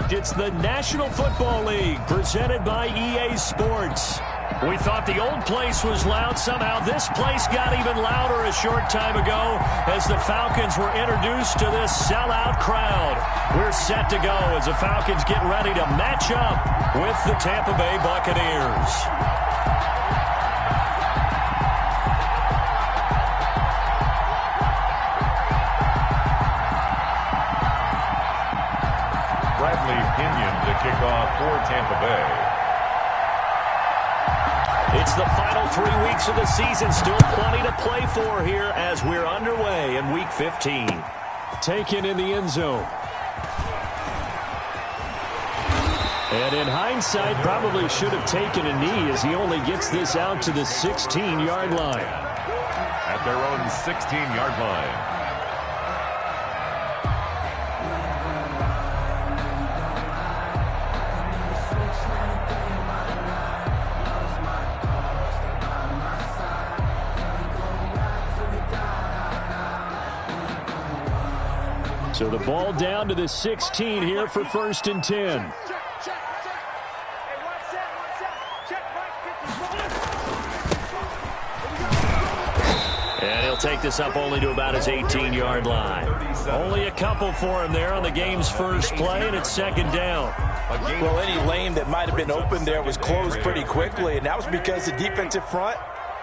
It's the National Football League presented by EA Sports. We thought the old place was loud. Somehow this place got even louder a short time ago as the Falcons were introduced to this sellout crowd. We're set to go as the Falcons get ready to match up with the Tampa Bay Buccaneers. To kick off for Tampa Bay. It's the final 3 weeks of the season. Still plenty to play for here as we're underway in Week 15. Taken in the end zone. And in hindsight, probably should have taken a knee as he only gets this out to the 16-yard line. At their own 16-yard line. So the ball down to the 16 here for 1st and 10. And he'll take this up only to about his 18-yard line. Only a couple for him there on the game's first play, and it's 2nd down. Well, any lane that might have been open there was closed pretty quickly, and that was because the defensive front,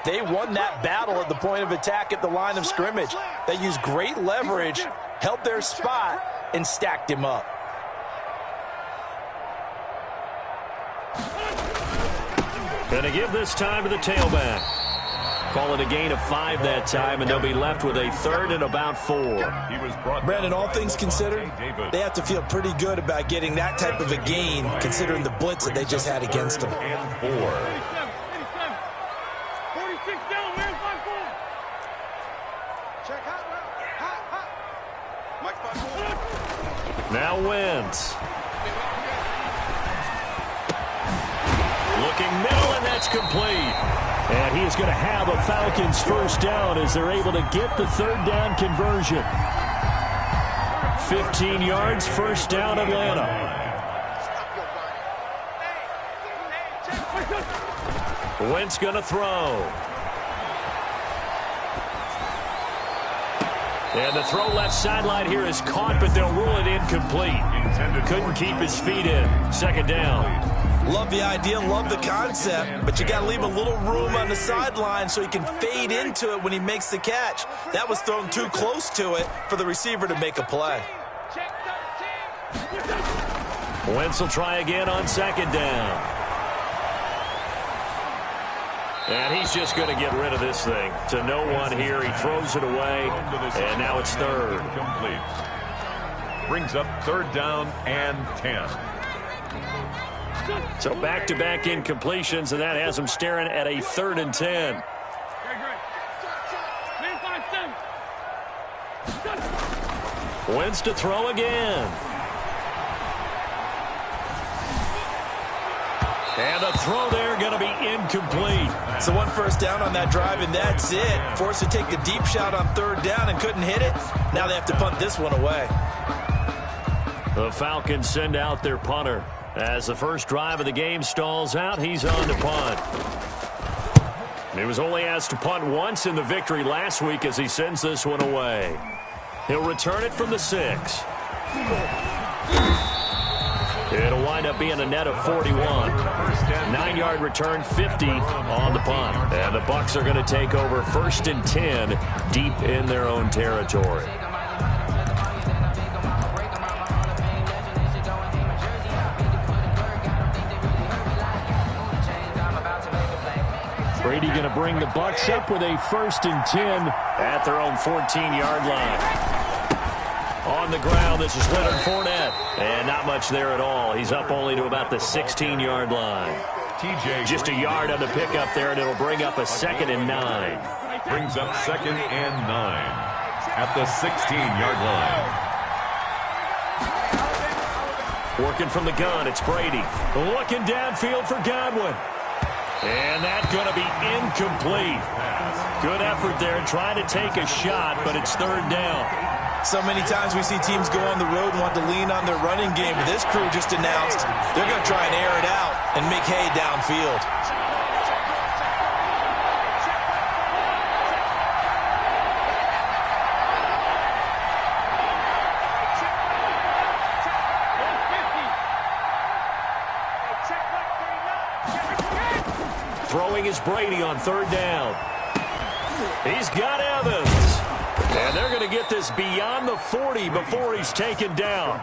they won that battle at the point of attack at the line of scrimmage. They used great leverage, held their spot, and stacked him up. Gonna give this time to the tailback. Call it a gain of 5 that time, and they'll be left with a 3rd and about 4. Brandon, all things considered, they have to feel pretty good about getting that type of a gain, considering the blitz that they just had against them. Now Wentz. Looking middle, and that's complete. And he is going to have a Falcons first down as they're able to get the 3rd down conversion. 15 yards, first down, Atlanta. Wentz going to throw. And the throw left sideline here is caught, but they'll rule it incomplete. Couldn't keep his feet in. 2nd down. Love the idea, love the concept, but you got to leave a little room on the sideline so he can fade into it when he makes the catch. That was thrown too close to it for the receiver to make a play. Wentz will try again on 2nd down. And he's just going to get rid of this thing. To no one here. He throws it away, and now it's 3rd. Complete. Brings up 3rd down and 10. So back-to-back incompletions, and that has him staring at a 3rd and 10. Wentz to throw again. And the throw there going to be incomplete. So 1 first down on that drive, and that's it. Forced to take the deep shot on 3rd down and couldn't hit it. Now they have to punt this one away. The Falcons send out their punter. As the first drive of the game stalls out, he's on to punt. He was only asked to punt once in the victory last week as he sends this one away. He'll return it from the 6. It'll wind up being a net of 41. 9-yard return, 50 on the punt. And the Bucs are going to take over 1st and 10 deep in their own territory. Brady going to bring the Bucs up with a 1st and 10 at their own 14-yard line. On the ground, this is Leonard Fournette. And not much there at all. He's up only to about the 16-yard line. Just a yard on the pickup there, and it'll bring up a 2nd and 9. Brings up 2nd and 9 at the 16-yard line. Working from the gun, it's Brady. Looking downfield for Godwin. And that's going to be incomplete. Good effort there trying to take a shot, but it's 3rd down. So many times we see teams go on the road and want to lean on their running game. But this crew just announced they're going to try and air it out and make hay downfield. Throwing is Brady on third down. He's got Evans. And they're going to get this beyond the 40 before he's taken down.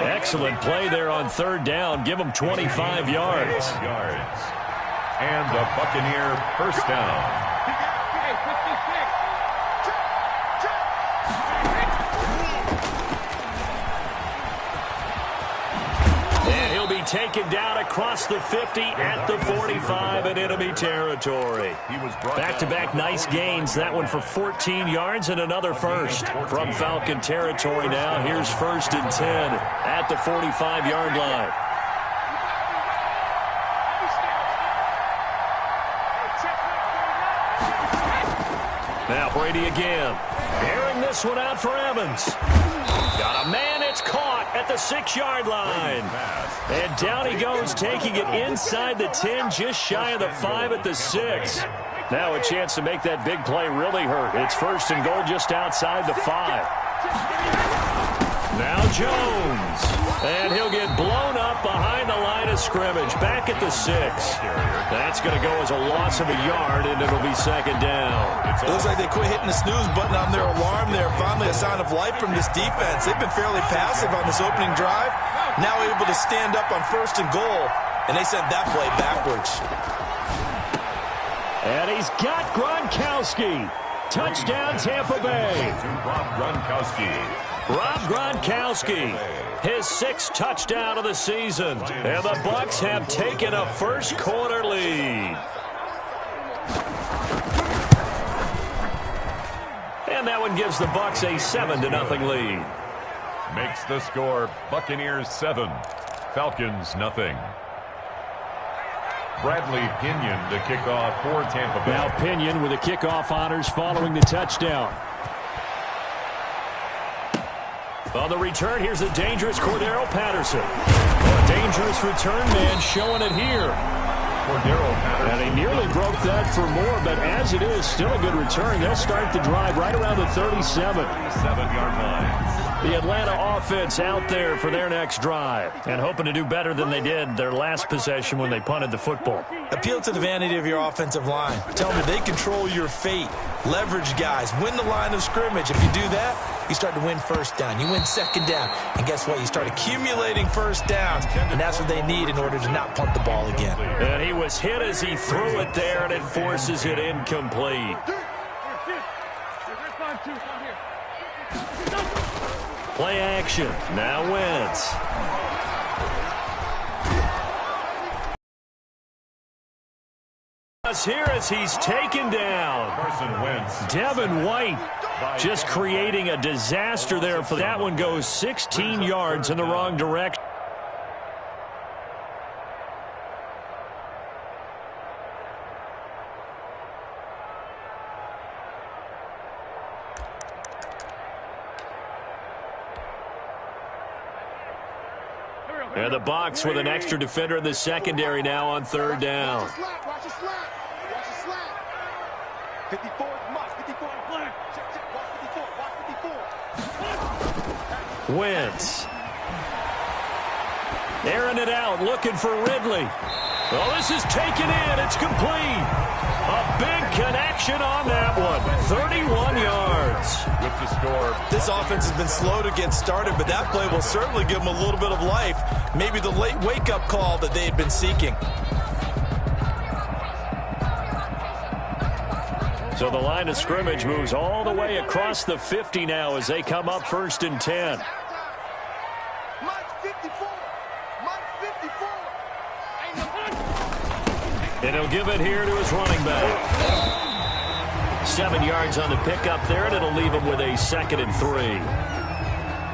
Excellent play there on third down. Give him 25 yards. And the Buccaneer first down. Taken down across the 50 at the 45 in enemy territory. Back-to-back nice gains. That one for 14 yards and another first. From Falcon territory now, here's 1st and 10 at the 45-yard line. Now Brady again. Airing this one out for Evans. Got a man, it's caught at the 6-yard line. And down he goes, taking it inside the 10, just shy of the 5 at the 6. Now a chance to make that big play really hurt. It's 1st and goal just outside the 5. Now Jones. And he'll get blown up behind the line of scrimmage, back at the 6. That's going to go as a loss of a yard, and it'll be 2nd down. It looks like they quit hitting the snooze button on their alarm there. Finally a sign of life from this defense. They've been fairly passive on this opening drive. Now able to stand up on 1st and goal, and they sent that play backwards. And he's got Gronkowski. Touchdown, Tampa Bay. Rob Gronkowski, his 6th touchdown of the season. And the Bucs have taken a first-quarter lead. And that one gives the Bucs a 7-0 lead. Makes the score Buccaneers 7, Falcons nothing. Bradley Pinion to kick off for Tampa Bay. Now Pinion with the kickoff honors following the touchdown. On the return, here's the dangerous Cordero Patterson. A dangerous return man showing it here. Cordero Patterson. And he nearly broke that for more, but as it is, still a good return. They'll start the drive right around the 37. 7-yard line. The Atlanta offense out there for their next drive and hoping to do better than they did their last possession when they punted the football. Appeal to the vanity of your offensive line. Tell them they control your fate. Leverage guys. Win the line of scrimmage. If you do that, you start to win 1st down. You win 2nd down. And guess what? You start accumulating 1st downs. And that's what they need in order to not punt the ball again. And he was hit as he threw it there, and it forces it incomplete. Play action. Now Wentz. Here as he's taken down. Carson Wentz. Devin White just creating a disaster there. For that one goes 16 yards in the wrong direction. And the Bucs with an extra defender in the secondary now on 3rd down. Watch the slap. 54, Musk, 54 in black. Check, watch 54, Wentz. Airing it out, looking for Ridley. Well, this is taken in. It's complete. A big connection on that one. 31 yards. With the score. This offense has been slow to get started, but that play will certainly give them a little bit of life. Maybe the late wake-up call that they had been seeking. So the line of scrimmage moves all the way across the 50 now as they come up 1st and 10. And he'll give it here to his running back. 7 yards on the pickup there, and it'll leave him with a 2nd and 3.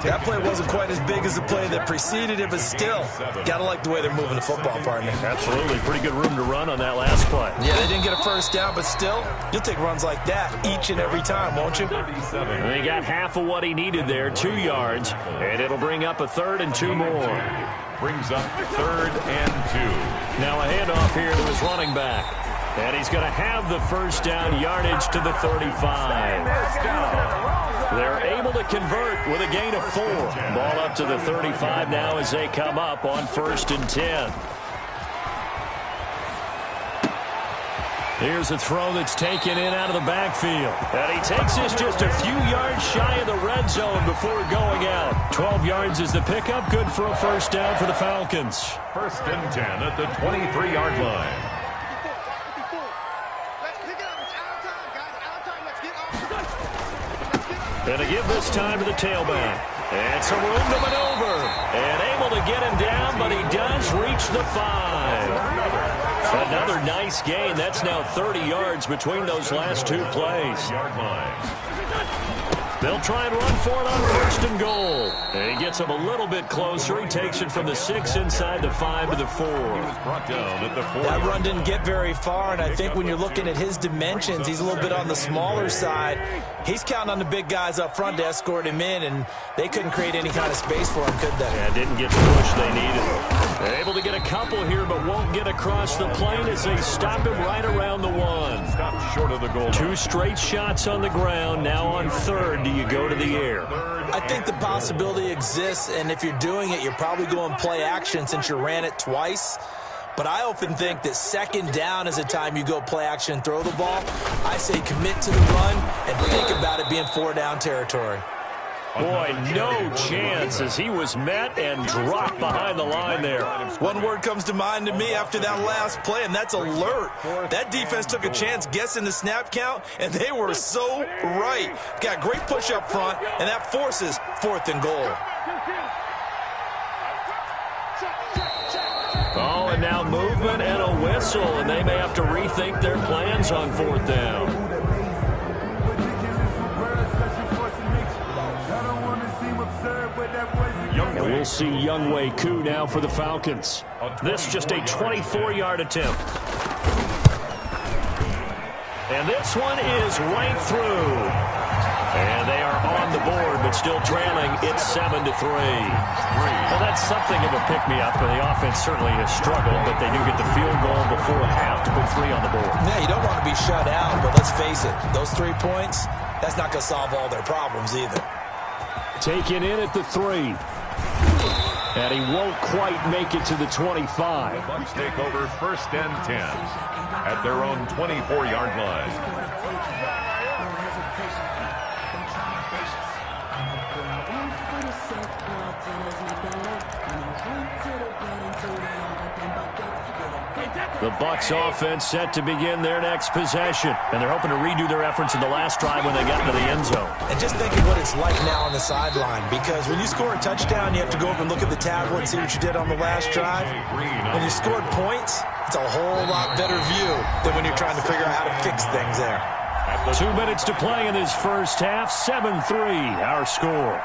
That play wasn't quite as big as the play that preceded it, but still, gotta like the way they're moving the football, partner. Absolutely. Pretty good room to run on that last play. Yeah, they didn't get a first down, but still, you'll take runs like that each and every time, won't you? And he got half of what he needed there, 2 yards, and it'll bring up a 3rd and 2 more. Brings up 3rd and 2. Now a handoff here to his running back. And he's going to have the first down, yardage to the 35. They're able to convert with a gain of 4. Ball up to the 35 now as they come up on 1st and 10. Here's a throw that's taken in out of the backfield. And he takes this just a few yards shy of the red zone before going out. 12 yards is the pickup. Good for a first down for the Falcons. 1st and 10 at the 23-yard line. And to give this time to the tailback. And some room to maneuver. And able to get him down, but he does reach the 5. Another nice gain. That's now 30 yards between those last 2 plays. They'll try and run for it on 1st and goal. And he gets him a little bit closer. He takes it from the 6 inside the 5 to the 4. That run didn't get very far, and I think when you're looking at his dimensions, he's a little bit on the smaller side. He's counting on the big guys up front to escort him in, and they couldn't create any kind of space for him, could they? Yeah, didn't get the push they needed. They're able to get a couple here, but won't get across the plane as they stop him right around the 1. Stop short of the goal. 2 straight shots on the ground. Now on 3rd, do you go to the air? I think the possibility exists, and if you're doing it, you're probably going play action since you ran it twice. But I often think that 2nd down is the time you go play action and throw the ball. I say commit to the run and think about it being 4-down territory. Boy, no chance as he was met and dropped behind the line there. One word comes to mind to me after that last play, and that's alert. That defense took a chance guessing the snap count, and they were so right. Got great push up front, and that forces 4th and goal. Oh, and now movement and a whistle, and they may have to rethink their plans on 4th down. And we'll see Younghoe Koo now for the Falcons. This just a 24-yard attempt. And this one is right through. And they are on the board, but still trailing. It's 7-3. Well, that's something of a pick-me-up. The offense certainly has struggled, but they do get the field goal before half to put 3 on the board. Yeah, you don't want to be shut out, but let's face it, those 3 points, that's not going to solve all their problems either. Taken in at the 3. And he won't quite make it to the 25. Bucs take over 1st and 10 at their own 24-yard line. The Bucs offense set to begin their next possession. And they're hoping to redo their efforts in the last drive when they got into the end zone. And just think of what it's like now on the sideline, because when you score a touchdown, you have to go over and look at the tablet and see what you did on the last drive. When you scored points, it's a whole lot better view than when you're trying to figure out how to fix things there. 2 minutes to play in this first half. 7-3, our score.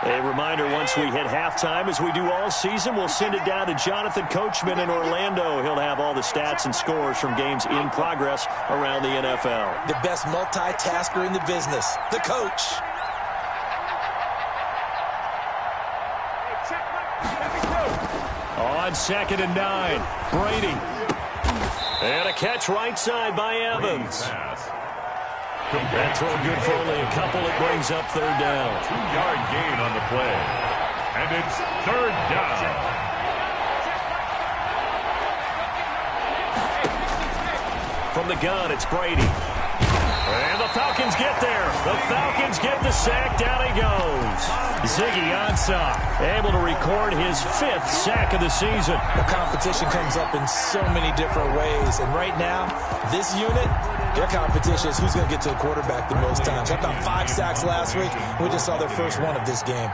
A reminder, once we hit halftime, as we do all season, we'll send it down to Jonathan Coachman in Orlando. He'll have all the stats and scores from games in progress around the NFL. The best multitasker in the business, the coach. On 2nd and 9, Brady. And a catch right side by Evans. That throw good for only a couple. It brings up 3rd down. 2-yard gain on the play. And it's 3rd down. From the gun, it's Brady. And the Falcons get there. The Falcons get the sack. Down he goes. Ziggy Ansah able to record his 5th sack of the season. The competition comes up in so many different ways. And right now, this unit, their competition is who's going to get to the quarterback the most times. How about 5 sacks last week? We just saw their first one of this game.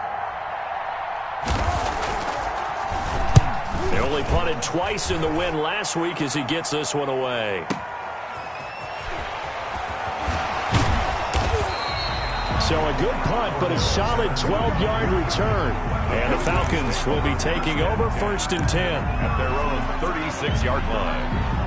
They only punted twice in the win last week as he gets this one away. So a good punt, but a solid 12-yard return. And the Falcons will be taking over 1st and 10. At their own 36-yard line.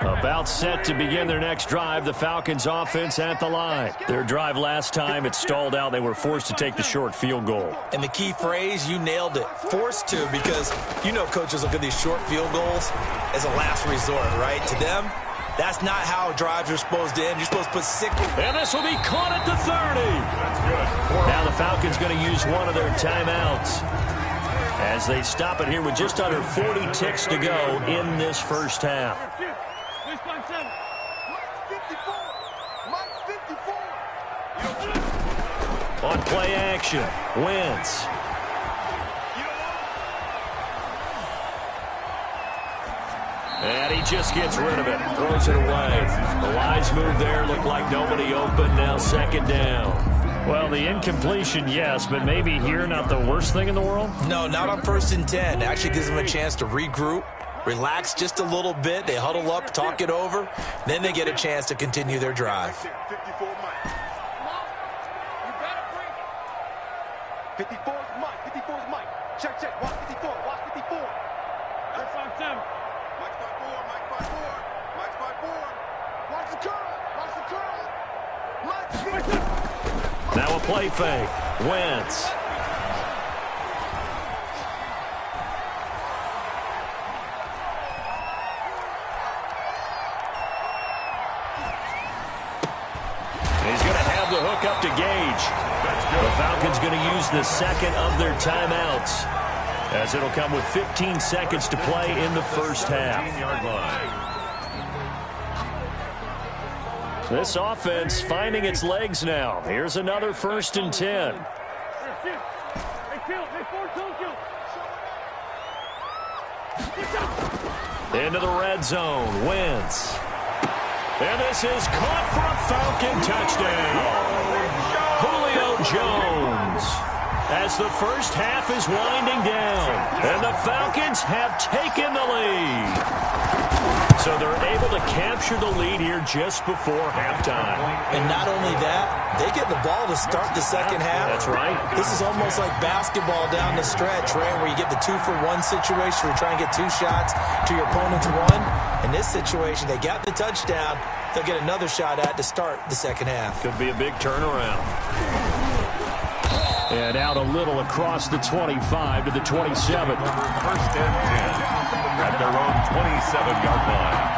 About set to begin their next drive, the Falcons offense at the line. Their drive last time, it stalled out. They were forced to take the short field goal. And the key phrase, you nailed it, forced to, because you know coaches look at these short field goals as a last resort, right? To them, that's not how drives are supposed to end. You're supposed to put 6. And this will be caught at the 30. That's good. Now the Falcons going to use one of their timeouts as they stop it here with just under 40 ticks to go in this first half. On play action, Wentz. And he just gets rid of it, throws it away. The wise move there, looked like nobody open, now 2nd down. Well, the incompletion, yes, but maybe here not the worst thing in the world? No, not on 1st and 10. It actually gives them a chance to regroup, relax just a little bit. They huddle up, talk it over. Then they get a chance to continue their drive. 54 is Mike. 54 is Mike. Check, check. Watch 54. Watch 54. That's on 7. Mike's 5-4. Mike's 5-4. Mike's 5-4. Watch the curl. Watch the curl. Mike. Now a play fake. Wentz. He's going to have the hook up to Gage. The Falcons going to use the second of their timeouts, as it'll come with 15 seconds to play in the first half. This offense finding its legs now. Here's another 1st and 10. Into the red zone. Wentz. And this is caught for a Falcon touchdown. Julio Jones, as the first half is winding down, and the Falcons have taken the lead. So they're able to capture the lead here just before halftime. And not only that, they get the ball to start the second half. That's right. This is almost like basketball down the stretch, right, where you get the 2-for-1 situation where you're trying to get 2 shots to your opponent's 1. In this situation, they got the touchdown. They'll get another shot at to start the second half. Could be a big turnaround. And out a little across the 25 to the 27. 1st and 10 at their own 27-yard line.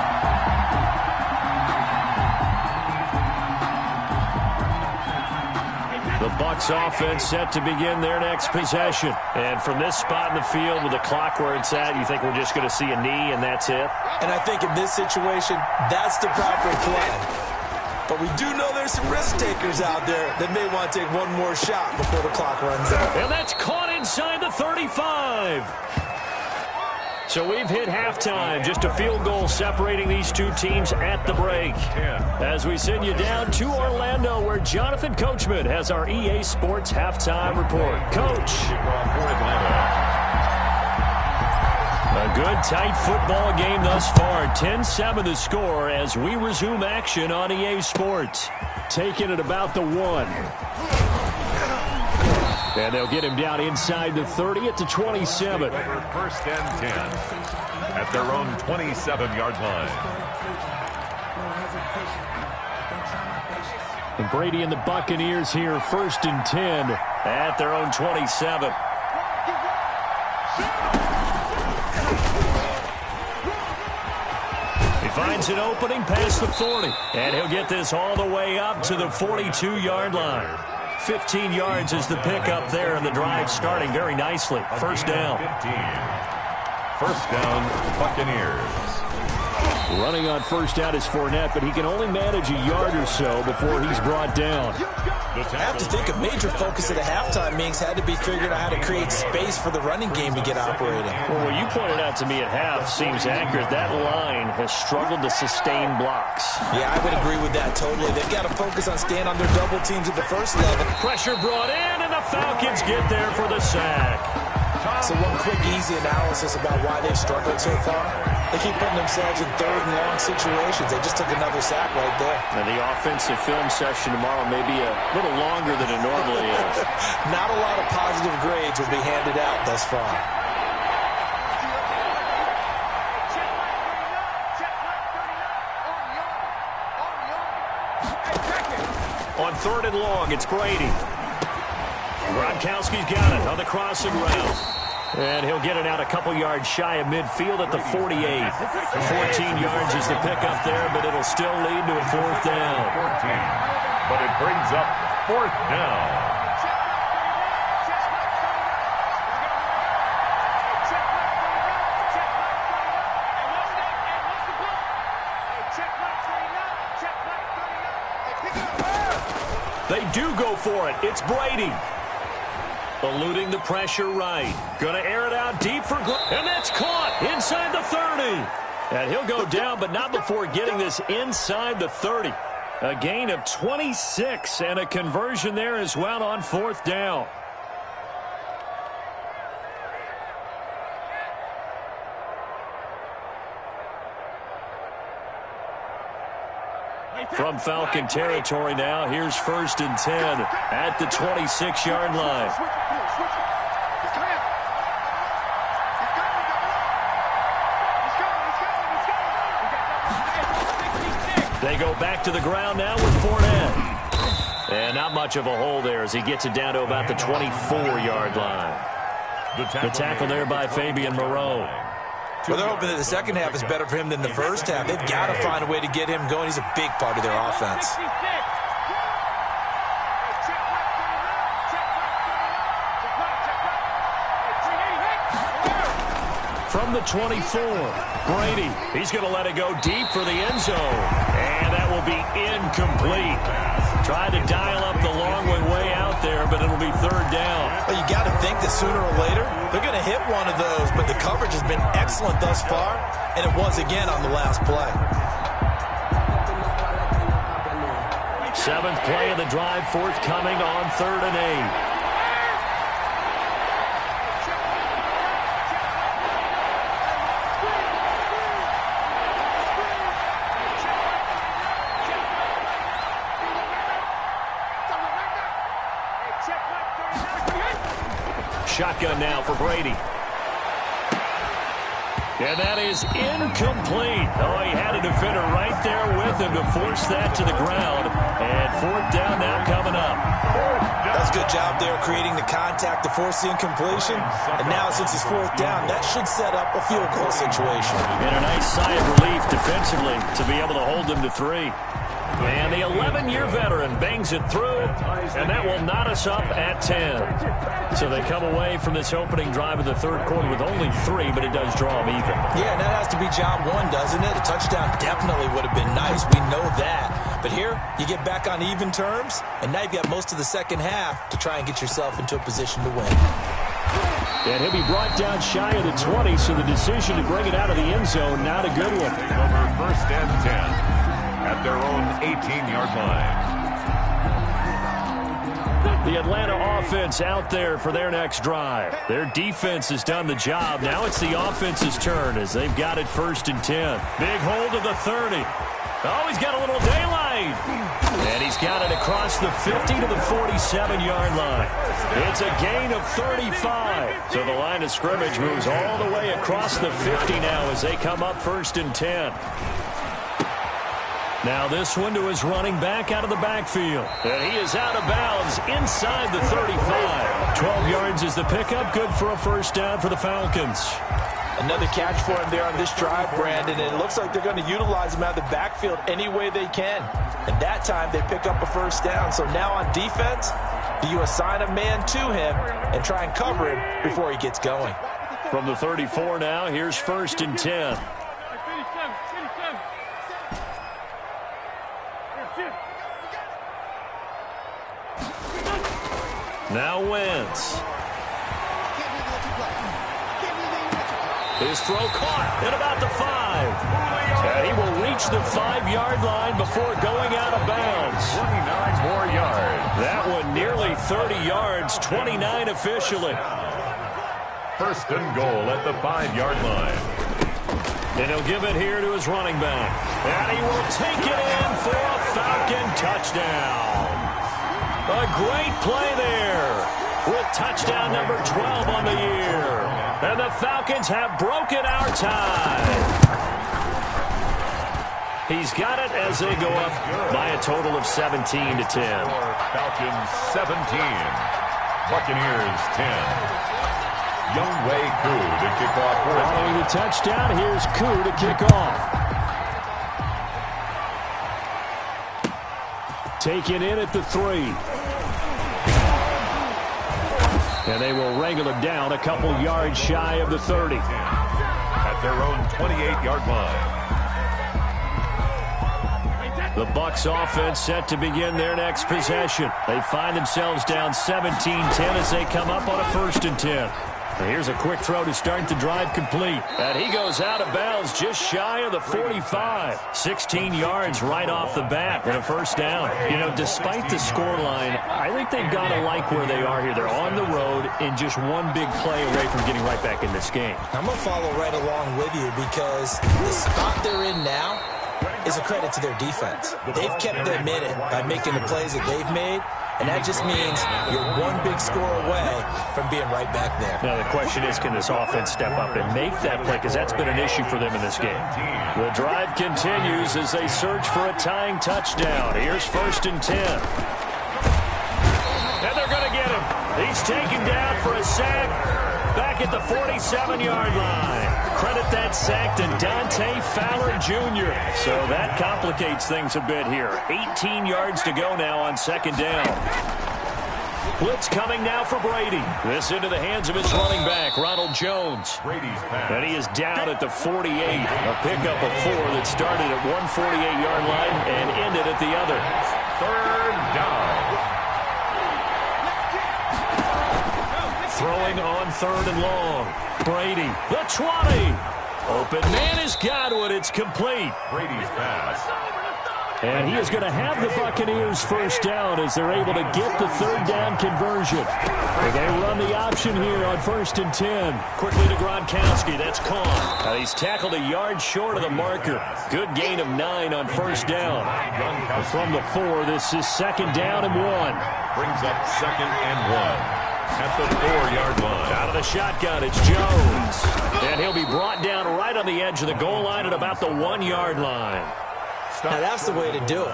The Bucs offense set to begin their next possession. And from this spot in the field with the clock where it's at, you think we're just going to see a knee and that's it? And I think in this situation, that's the proper play. But we do know there's some risk takers out there that may want to take one more shot before the clock runs out. And that's caught inside the 35. So we've hit halftime. Just a field goal separating these two teams at the break. As we send you down to Orlando, where Jonathan Coachman has our EA Sports halftime report. Coach. A good, tight football game thus far. 10-7 the score as we resume action on EA Sports. Taking it about the 1. And they'll get him down inside the 30 at the 27. 1st and 10 at their own 27-yard line. And Brady and the Buccaneers here, 1st and 10 at their own 27. He finds an opening past the 40, and he'll get this all the way up to the 42-yard line. 15 yards is the pickup there, and the drive starting very nicely. 1st down. 1st down, Buccaneers. Running on 1st down is Fournette, but he can only manage a yard or so before he's brought down. I have to think a major focus of the halftime meetings had to be figuring out how to create space for the running game to get operating. Well, what you pointed out to me at half seems accurate. That line has struggled to sustain blocks. Yeah, I would agree with that totally. They've got to focus on staying on their double teams at the first level. Pressure brought in, and the Falcons get there for the sack. So one quick, easy analysis about why they've struggled so far. They keep putting themselves in third and long situations. They just took another sack right there. And the offensive film session tomorrow may be a little longer than it normally is. Not a lot of positive grades will be handed out thus far. On third and long, it's Brady. Gronkowski's got it on the crossing route. And he'll get it out a couple yards shy of midfield at the 48. 14 yards is the pickup there, but it'll still lead to a fourth down. 14, but it brings up fourth down. They do go for it. It's Brady. Eluding the pressure right. Going to air it out deep for Glenn. And that's caught inside the 30. And he'll go down, but not before getting this inside the 30. A gain of 26 and a conversion there as well on fourth down. From Falcon territory now, here's first and 10 at the 26-yard line. They go back to the ground now with Fournette. And not much of a hole there as he gets it down to about the 24-yard line. The tackle there by Fabian Moreau. Well, they're hoping that the second half is better for him than the first half. They've got to find a way to get him going. He's a big part of their offense. From the 24, Brady. He's going to let it go deep for the end zone. And that will be incomplete. Tried to dial up the long way out there, but it'll be third down. Well, you got to think that sooner or later, they're going to hit one of those, but the coverage has been excellent thus far, and it was again on the last play. Seventh play of the drive, forthcoming on third and 8. Shotgun now for Brady. And that is incomplete. Oh, he had a defender right there with him to force that to the ground. And fourth down now coming up. That's a good job there creating the contact to force the incompletion. And now since it's fourth down, that should set up a field goal situation. And a nice sigh of relief defensively to be able to hold them to 3. And the 11-year veteran bangs it through, and that will knot us up at 10. So they come away from this opening drive of the third quarter with only 3, but it does draw them even. Yeah, and that has to be job one, doesn't it? A touchdown definitely would have been nice. We know that. But here, you get back on even terms, and now you've got most of the second half to try and get yourself into a position to win. And he'll be brought down shy of the 20, so the decision to bring it out of the end zone, not a good one. Over first and 10. At their own 18-yard line. The Atlanta offense out there for their next drive. Their defense has done the job. Now it's the offense's turn as they've got it first and 10. Big hold of the 30. Oh, he's got a little daylight. And he's got it across the 50 to the 47-yard line. It's a gain of 35. So the line of scrimmage moves all the way across the 50 now as they come up first and 10. Now this one to his running back out of the backfield. And he is out of bounds inside the 35. 12 yards is the pickup. Good for a first down for the Falcons. Another catch for him there on this drive, Brandon. And it looks like they're going to utilize him out of the backfield any way they can. And that time they pick up a first down. So now on defense, do you assign a man to him and try and cover him before he gets going? From the 34 now, here's first and 10. Now Wentz. His throw caught at about the 5. And he will reach the 5-yard line before going out of bounds. 29 more yards. That one nearly 30 yards, 29 officially. First and goal at the 5-yard line. And he'll give it here to his running back. And he will take it in for a Falcon touchdown. A great play there with touchdown number 12 on the year. And the Falcons have broken our tie. He's got it as they go up by a total of 17-10. Falcons 17. Buccaneers 10. Younghoe Koo to kick off. Following the touchdown, here's Koo to kick off. Taken in at the 3. And they will wrangle him down a couple yards shy of the 30. At their own 28-yard line. The Bucs offense set to begin their next possession. They find themselves down 17-10 as they come up on a 1st and 10. Here's a quick throw to start the drive complete. And he goes out of bounds just shy of the 45. 16 yards right off the bat and a 1st down. You know, despite the scoreline, I think they've got to like where they are here. They're on the road and just one big play away from getting right back in this game. I'm going to follow right along with you because the spot they're in now is a credit to their defense. They've kept them in it by making the plays that they've made. And that just means you're one big score away from being right back there. Now, the question is, can this offense step up and make that play? Because that's been an issue for them in this game. The drive continues as they search for a tying touchdown. Here's 1st and 10. And they're going to get him. He's taken down for a sack back at the 47-yard line. Credit that sack to Dante Fowler Jr. So that complicates things a bit here. 18 yards to go now on 2nd down. Blitz coming now for Brady. This into the hands of his running back, Ronald Jones. Brady's pass. And he is down at the 48. A pickup of 4 that started at one 48-yard line and ended at the other. 3rd down. Throwing on 3rd and long. Brady, the 20. Open man is Godwin. It's complete. Brady's pass. And he is going to have the Buccaneers 1st down as they're able to get the 3rd down conversion. They run the option here on 1st and 10. Quickly to Gronkowski. That's Khan. He's tackled a yard short of the marker. Good gain of 9 on 1st down. From the 4, this is 2nd down and 1. Brings up 2nd and 1. At the 4-yard line. Out of the shotgun, it's Jones. And he'll be brought down right on the edge of the goal line at about the 1-yard line. Now, that's the way to do it.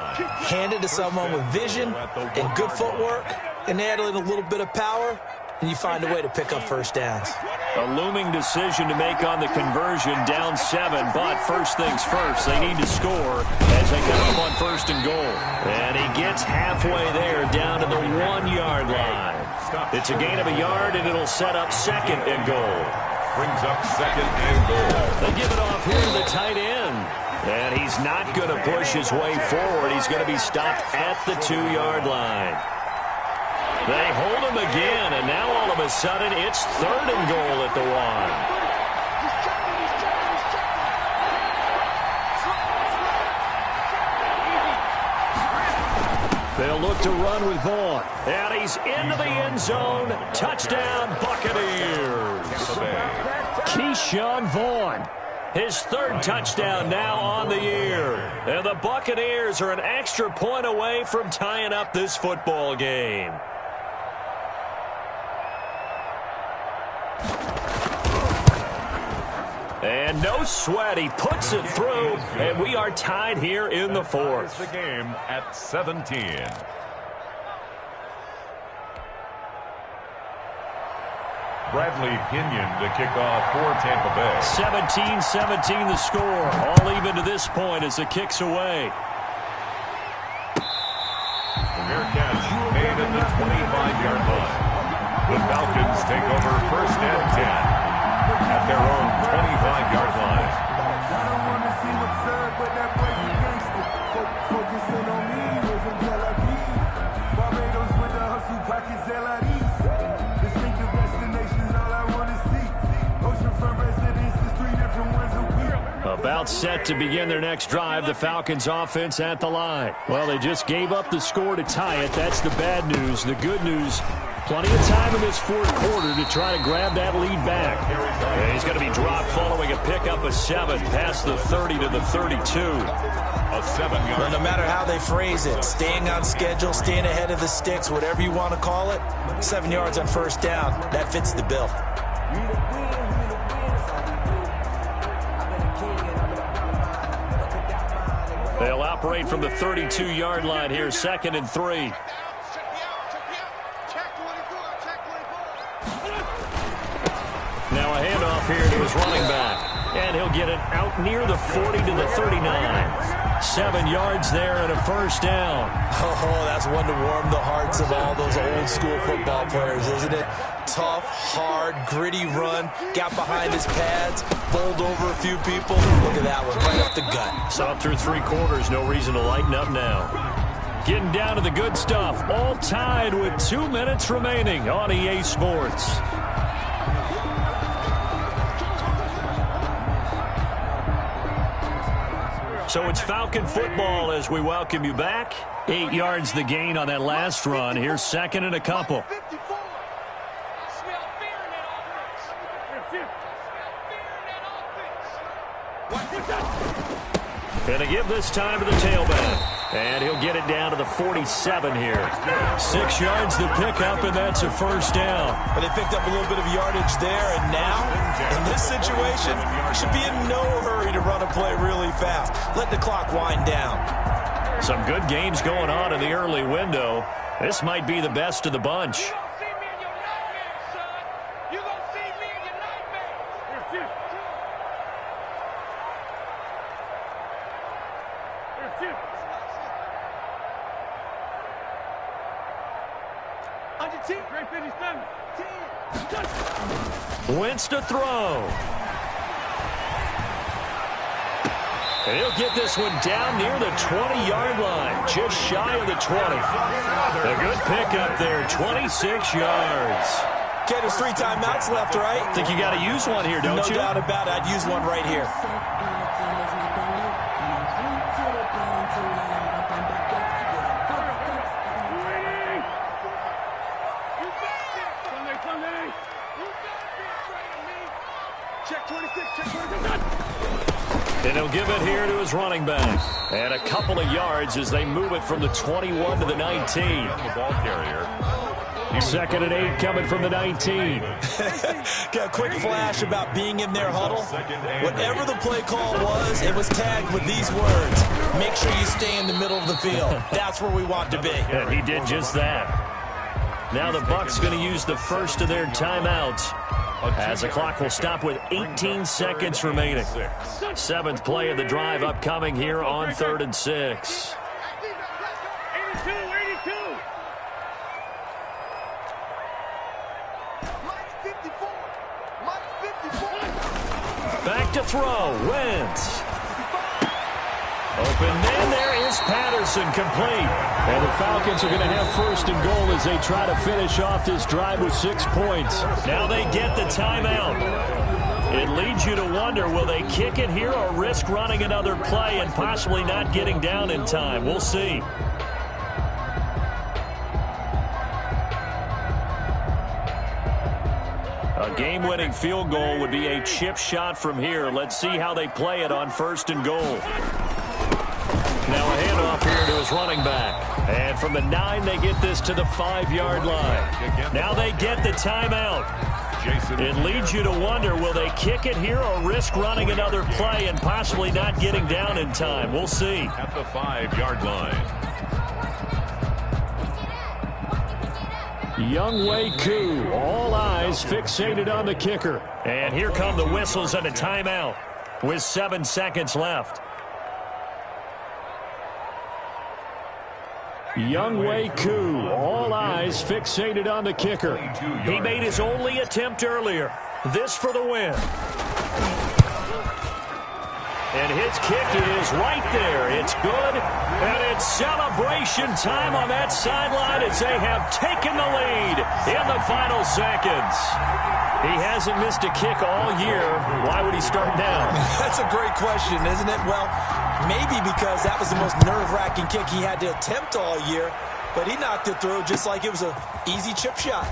Hand it to someone with vision and good footwork, and add in a little bit of power, and you find a way to pick up 1st downs. A looming decision to make on the conversion, down 7, but first things first, they need to score as they come up on 1st and goal. And he gets halfway there, down to the 1-yard line. It's a gain of a yard, and it'll set up 2nd and goal. Brings up 2nd and goal. They give it off here to the tight end. And he's not going to push his way forward. He's going to be stopped at the 2-yard line. They hold him again, and now all of a sudden it's 3rd and goal at the 1. They'll look to run with Vaughn. And he's into the end zone. Touchdown, Buccaneers. Keyshawn Vaughn. His 3rd touchdown now on the year. And the Buccaneers are an extra point away from tying up this football game. And no sweat, he puts it through, and we are tied here in the 4th. The game at 17. Bradley Pinion to kick off for Tampa Bay. 17-17 the score. All even to this point as the kick's away. Fair catch made at the 25-yard line. The Falcons take over 1st and 10 at their own 25-yard line. I don't want to seem absurd, but that boy's a gangster. Focusing on me, live in Tel Aviv. Barbados with the hustle pockets, LIDs. Distinctive destinations, all I want to see. Oceanfront residences, 3 different ones a week. About set to begin their next drive, the Falcons offense at the line. Well, they just gave up the score to tie it. That's the bad news. The good news, Plenty of time in this fourth quarter to try to grab that lead back. And he's going to be dropped following a pickup of 7 past the 30 to the 32. A 7-yard. Well, no matter how they phrase it, staying on schedule, staying ahead of the sticks, whatever you want to call it, 7 yards on first down, that fits the bill. They'll operate from the 32-yard line here, 2nd and 3. Now a handoff here to his running back. And he'll get it out near the 40 to the 39. 7 yards there and a first down. Oh, that's one to warm the hearts of all those old-school football players, isn't it? Tough, hard, gritty run. Got behind his pads, bowled over a few people. Look at that one, right up the gut. So through 3 quarters, no reason to lighten up now. Getting down to the good stuff. All tied with 2 minutes remaining on EA Sports. So it's Falcon football as we welcome you back. 8 yards the gain on that last run. Here's 2nd and a couple. And a give this time to the tailback. And he'll get it down to the 47 here. 6 yards the pickup, and that's a first down. But they picked up a little bit of yardage there, and now, in this situation, should be in no hurry to run a play really fast. Let the clock wind down. Some good games going on in the early window. This might be the best of the bunch. Wentz to throw. And he'll get this one down near the 20-yard line, just shy of the 20. A good pickup there, 26 yards. Okay, there's 3 timeouts left, right? Think you got to use one here, don't you? No doubt about it. I'd use one right here. And he'll give it here to his running back. And a couple of yards as they move it from the 21 to the 19. The ball carrier. 2nd and 8 coming from the 19. Got a quick flash about being in their huddle. Whatever the play call was, it was tagged with these words. Make sure you stay in the middle of the field. That's where we want to be. And he did just that. Now the Bucs going to use the first of their timeouts, as the clock will stop with 18 seconds remaining. 7th play of the drive upcoming here on 3rd and 6. Back to throw. Wentz. Open man, there is Patterson, complete. And the Falcons are going to have 1st and goal as they try to finish off this drive with 6 points. Now they get the timeout. It leads you to wonder, will they kick it here or risk running another play and possibly not getting down in time? We'll see. A game-winning field goal would be a chip shot from here. Let's see how they play it on 1st and goal. Now a handoff here to his running back. And from the 9, they get this to the 5-yard line. Now they get the timeout. It leads you to wonder, will they kick it here or risk running another play and possibly not getting down in time? We'll see. At the 5-yard line. Younghoe Koo, all eyes fixated on the kicker. And here come the whistles and a timeout with 7 seconds left. Younghoe Koo, all eyes fixated on the kicker. He made his only attempt earlier. This for the win. And his kick is right there. It's good. And it's celebration time on that sideline as they have taken the lead in the final seconds. He hasn't missed a kick all year. Why would he start now? That's a great question, isn't it? Well, maybe because that was the most nerve-wracking kick he had to attempt all year. but he knocked it through just like it was an easy chip shot.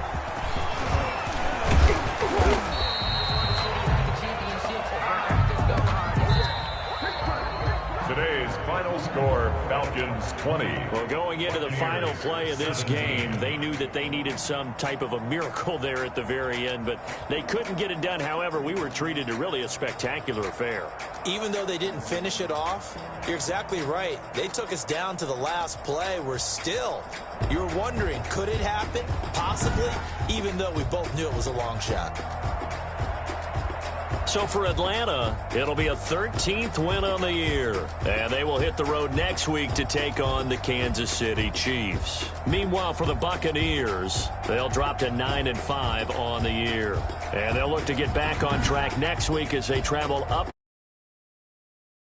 Today's final score, Falcons 20. Well, going into the final play of this game, they knew that they needed some type of a miracle there at the very end, but they couldn't get it done. However, we were treated to really a spectacular affair. Even though they didn't finish it off, you're exactly right. They took us down to the last play. We're still, you were wondering, could it happen? Possibly, even though we both knew it was a long shot. So for Atlanta, it'll be a 13th win on the year. And they will hit the road next week to take on the Kansas City Chiefs. Meanwhile, for the Buccaneers, they'll drop to 9-5 on the year. And they'll look to get back on track next week as they travel up